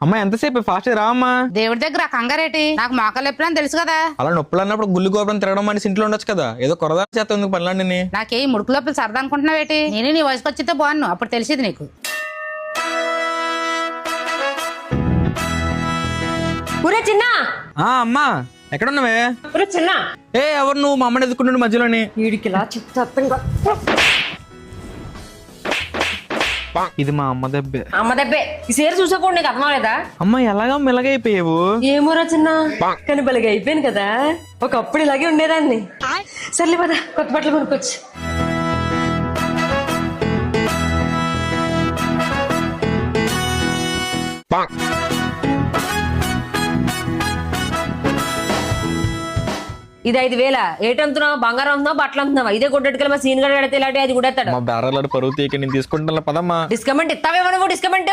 అమ్మా ఎంతసేపు ఫాస్ట్ రా అమ్మా. దేవుడి దగ్గర కంగారేటి, నాకు మోకాలు ఎప్పుడని తెలుసు కదా. అలా నొప్పులు అన్నప్పుడు గుళ్ళు గోపురం తిరగడం అనేసి ఇంట్లో ఉండొచ్చు కదా, ఏదో కొరదా చేస్తా ఎందుకు పనులండి. నాకే ముడుకు లోపల సరదా అనుకుంటున్నావేటి? నేను నీ వయసుకు వచ్చితే బాగున్నాను, అప్పుడు తెలిసింది నీకు. చిన్న అమ్మా ఎక్కడున్నావే? చిన్న ఎవరు నువ్వు? మా అమ్మని ఎదుర్కొంటుండే మధ్యలోని. వీడికి ఇలా చెప్తా ఇది మా అమ్మ దెబ్బే. అమ్మ దెబ్బే. ఈ సేరు చూసకపోండి నీకు అర్థం లేదా? అమ్మ ఎలాగా మెలగైపోయావు? ఏమోరా చిన్న, కానీ బలిగా అయిపోయాను కదా. ఒకప్పుడు ఇలాగే ఉండేదాన్ని. సర్లే పద, కొత్త బట్టలు కొనుక్కొచ్చు. ఇది 5,000. ఏటంటున్నావు? బంగారం అమ్ముతున్నావు, బట్టలు అమ్ముతున్నావా? ఇదే కొట్టెట్టుకెళ్ళి మా సీన్ గడ కడితే ఇలాంటి అది కూడా మా బేరాలాడు పరువు తీక నేను తీసుకుంటా పదమ్మా. డిస్కౌంట్ ఇస్తావేమో నువ్వు? డిస్కౌంట్